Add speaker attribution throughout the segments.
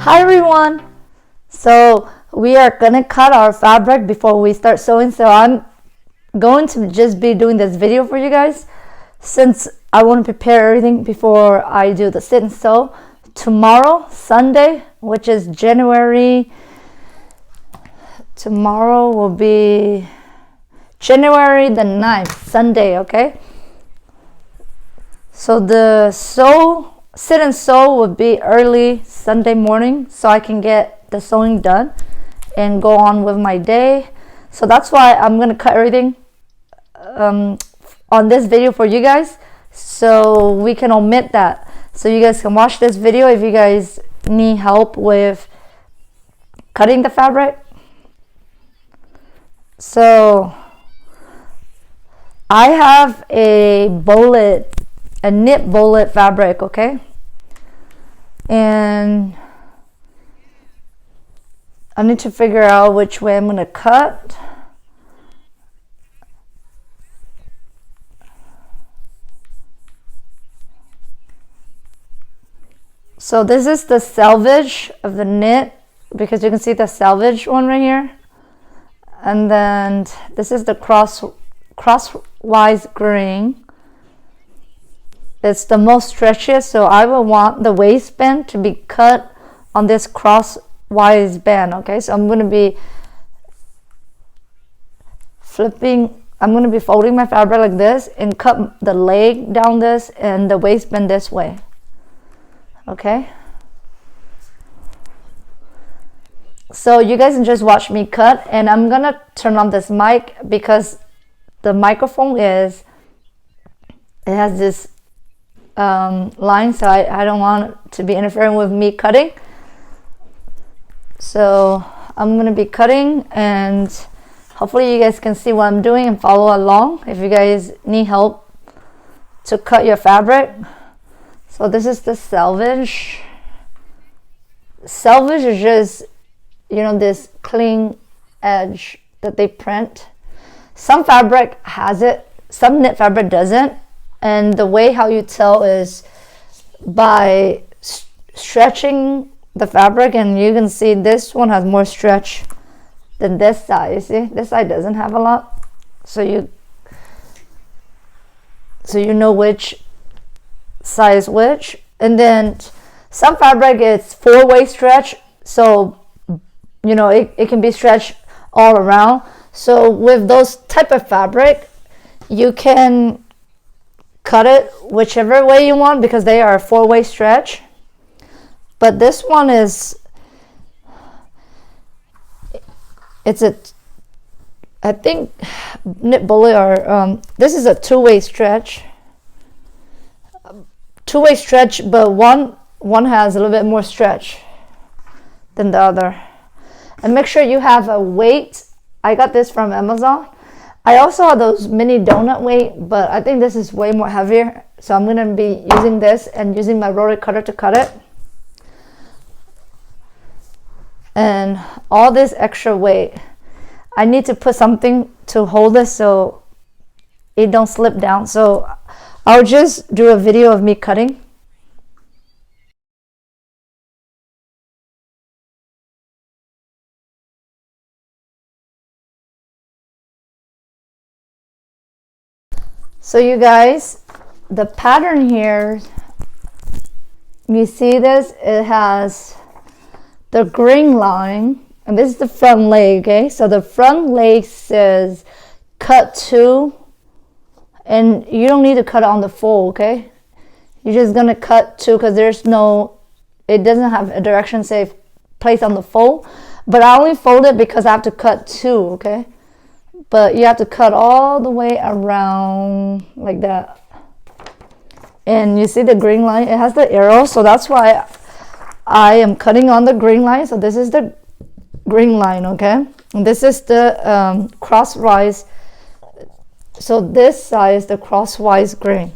Speaker 1: Hi everyone! So we are gonna cut our fabric before we start sewing. So I'm going to just be doing this video for you guys since I want to prepare everything before I do the sit and sew. Tomorrow, Sunday, which is tomorrow will be January the 9th, Sunday, okay? So the sit and sew would be early Sunday morning so I can get the sewing done and go on with my day. So that's why I'm going to cut everything on this video for you guys, so we can omit that, so you guys can watch this video if you guys need help with cutting the fabric. So I have a knit bullet fabric, okay, and I need to figure out which way I'm going to cut. So this is the selvage of the knit, because you can see the selvage one right here, and then this is the crosswise grain. It's the most stretchiest, so I will want the waistband to be cut on this crosswise band, okay? So I'm going to be folding my fabric like this and cut the leg down this and the waistband this way, okay? So you guys can just watch me cut, and I'm going to turn on this mic because the microphone has this line, so I don't want it to be interfering with me cutting. So I'm going to be cutting, and hopefully you guys can see what I'm doing and follow along if you guys need help to cut your fabric. So this is the selvage. Selvage is just, you know, this clean edge that they print. Some fabric has it, some knit fabric doesn't. And the way how you tell is by stretching the fabric, and you can see this one has more stretch than this side. You see, this side doesn't have a lot, so you know which side is which. And then some fabric is four-way stretch, so you know it can be stretched all around. So with those type of fabric, you can cut it whichever way you want because they are a four-way stretch. But this one is, I think knit bullet or this is a two-way stretch. Two-way stretch, but one has a little bit more stretch than the other. And make sure you have a weight. I got this from Amazon. I also have those mini donut weight, but I think this is way more heavier, so I'm going to be using this and using my rotary cutter to cut it. And all this extra weight, I need to put something to hold this so it don't slip down. So I'll just do a video of me cutting. So you guys, the pattern here, you see this, it has the green line, and this is the front leg, okay? So the front leg says cut 2, and you don't need to cut it on the fold, okay? You're just gonna cut 2 because it doesn't have a direction say place on the fold, but I only fold it because I have to cut 2, okay? But you have to cut all the way around like that. And you see the green line, it has the arrow, so that's why I am cutting on the green line. So this is the green line, okay? And this is the crosswise. So this side is the crosswise grain.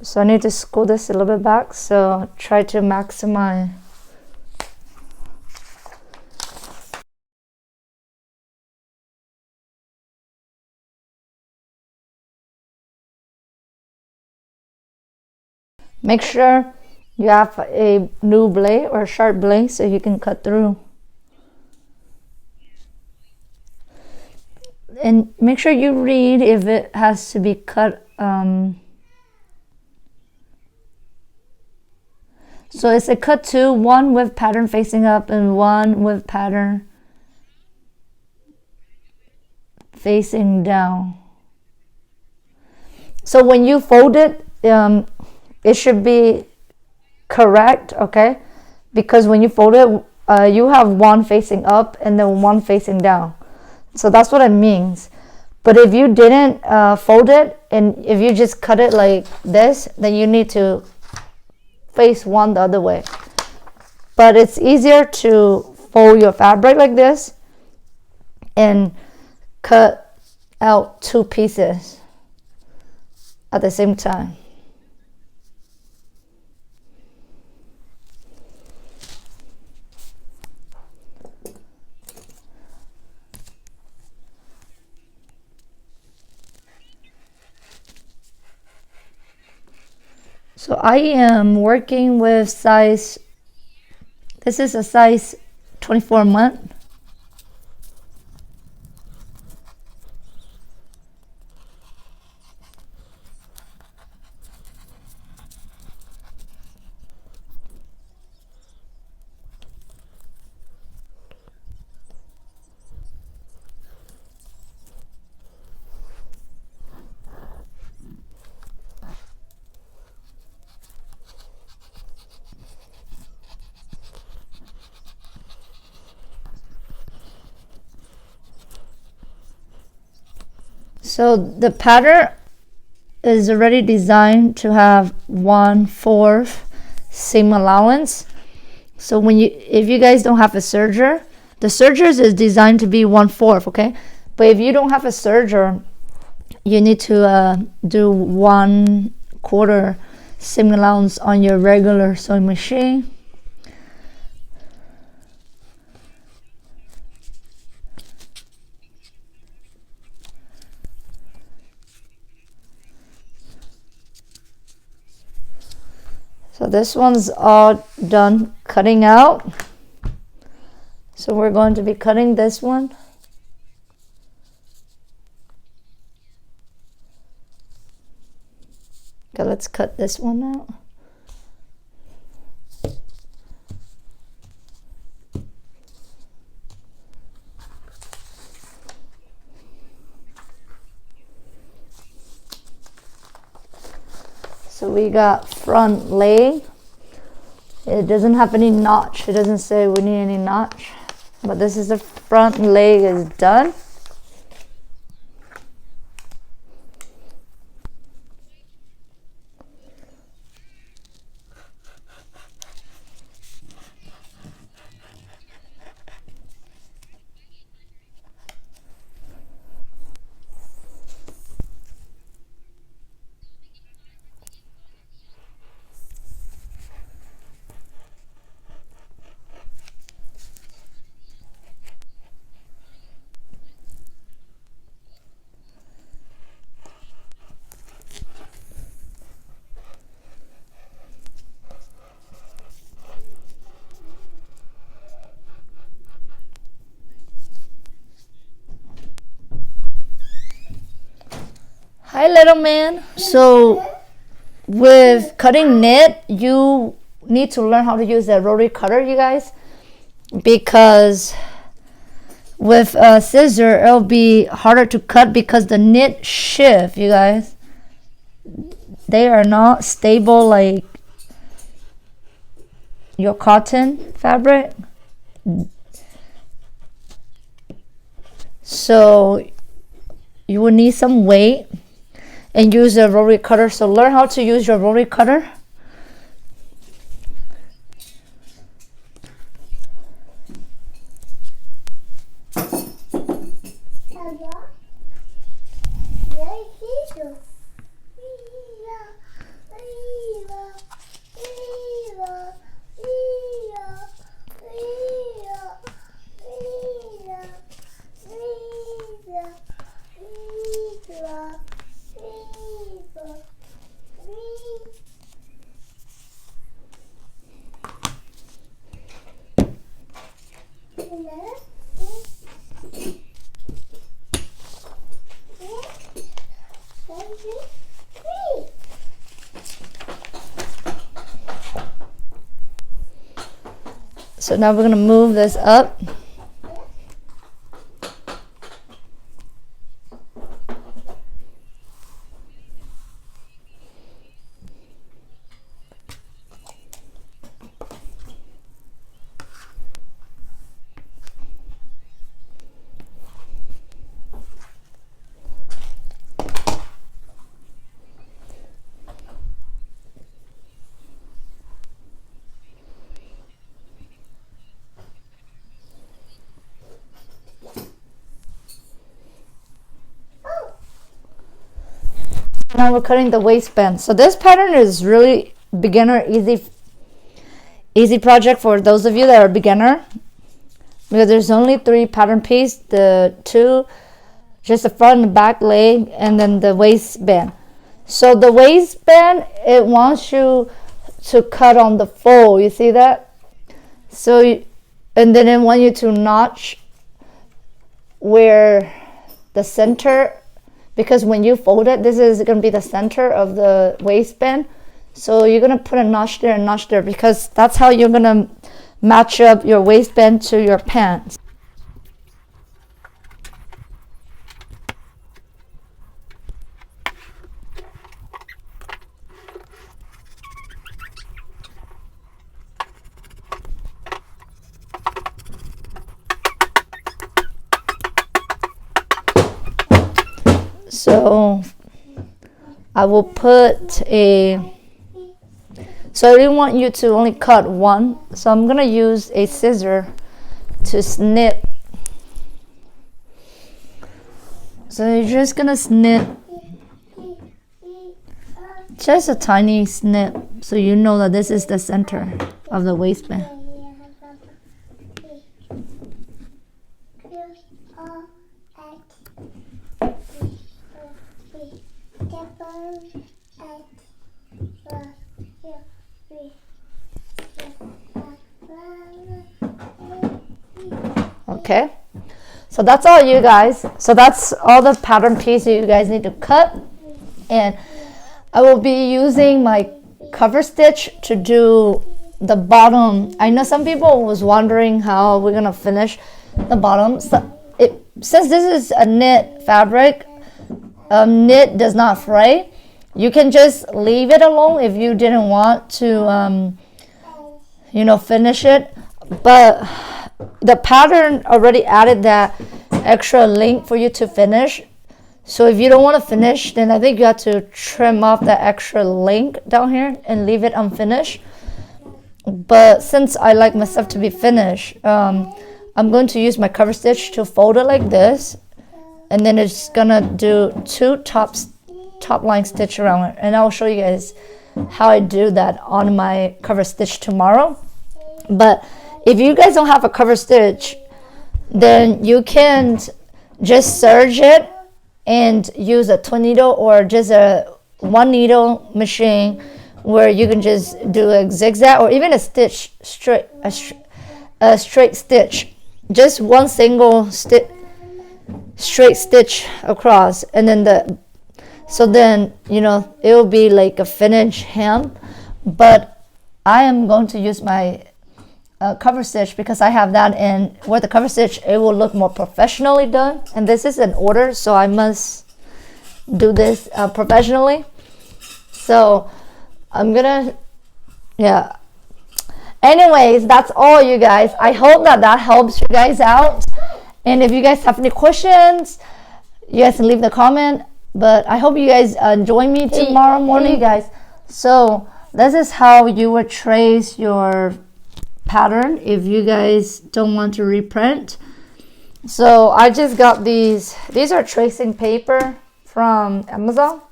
Speaker 1: So I need to screw this a little bit back, so try to maximize Make sure you have a new blade or a sharp blade so you can cut through. And make sure you read if it has to be cut. So it's a cut two, one with pattern facing up and one with pattern facing down. So when you fold it, it should be correct, okay? Because when you fold it, you have one facing up and then one facing down. So that's what it means. But if you didn't fold it, and if you just cut it like this, then you need to face one the other way. But it's easier to fold your fabric like this and cut out two pieces at the same time. So I am working with size, this is a size 24 month. So the pattern is already designed to have 1/4 seam allowance. So if you guys don't have a serger, the sergers is designed to be 1/4, okay? But if you don't have a serger, you need to do 1/4 seam allowance on your regular sewing machine. So this one's all done cutting out. So we're going to be cutting this one. Okay, let's cut this one out. So we got front leg. It doesn't have any notch. It doesn't say we need any notch. But this is the front leg is done. Hi, little man. So with cutting knit, you need to learn how to use a rotary cutter, you guys, because with a scissor it'll be harder to cut because the knit shift, you guys. They are not stable like your cotton fabric. So you will need some weight and use a rotary cutter. So learn how to use your rotary cutter. So now we're gonna move this up. Now we're cutting the waistband. So this pattern is really beginner, easy project for those of you that are beginner, because there's only 3 pattern pieces, the 2, just the front and back leg, and then the waistband. So the waistband, it wants you to cut on the fold. You see that? So and then it wants you to notch where the center, because when you fold it, this is going to be the center of the waistband. So you're going to put a notch there and notch there, because that's how you're going to match up your waistband to your pants. So I will put so I didn't want you to only cut one, so I'm gonna use a scissor to snip. So you're just gonna snip just a tiny snip, so you know that this is the center of the waistband. Okay, so that's all, you guys. So that's all the pattern pieces you guys need to cut, and I will be using my cover stitch to do the bottom. I know some people was wondering how we're gonna finish the bottom. So since this is a knit fabric, knit does not fray. You can just leave it alone if you didn't want to, finish it. But the pattern already added that extra link for you to finish. So if you don't want to finish, then I think you have to trim off that extra link down here and leave it unfinished. But since I like my stuff to be finished, I'm going to use my cover stitch to fold it like this, and then it's gonna do 2 top line stitch around it, and I'll show you guys how I do that on my cover stitch tomorrow. But if you guys don't have a cover stitch, then you can just serge it and use a twin needle or just a 1 needle machine, where you can just do a zigzag or even a straight stitch, just one single straight stitch across, and then so then it will be like a finished hem. But I am going to use my cover stitch because I have that, and with the cover stitch it will look more professionally done, and this is an order, so I must do this professionally. So I'm gonna, anyways, that's all, you guys. I hope that helps you guys out, and if you guys have any questions, you guys can leave the comment. But I hope you guys join me tomorrow morning, guys. So this is how you would trace your pattern if you guys don't want to reprint. So I just got these are tracing paper from Amazon.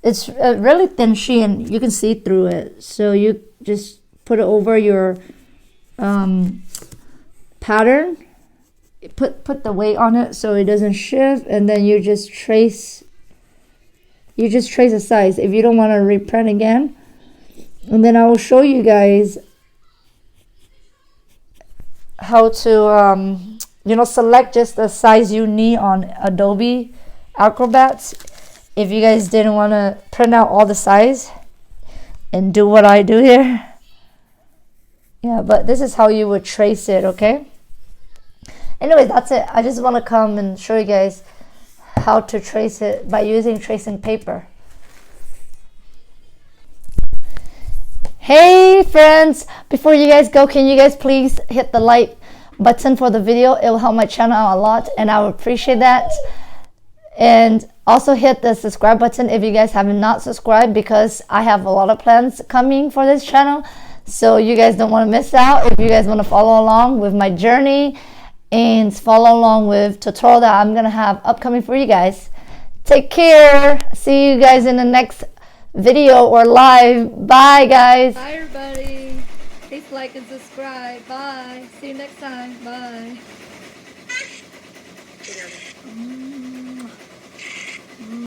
Speaker 1: It's a really thin sheet and you can see through it, so you just put it over your pattern, put the weight on it so it doesn't shift, and then you just trace a size if you don't want to reprint again. And then I will show you guys how to select just the size you need on Adobe Acrobat if you guys didn't want to print out all the size and do what I do here. Yeah, but this is how you would trace it, okay? Anyway, that's it. I just want to come and show you guys how to trace it by using tracing paper. Hey friends, before you guys go, can you guys please hit the like button for the video? It will help my channel out a lot and I would appreciate that. And also hit the subscribe button if you guys have not subscribed, because I have a lot of plans coming for this channel, so you guys don't want to miss out. If you guys want to follow along with my journey and follow along with tutorial that I'm gonna have upcoming for you guys. Take care. See you guys in the next video or live. Bye guys.
Speaker 2: Bye everybody. Please like and subscribe. Bye. See you next time. Bye.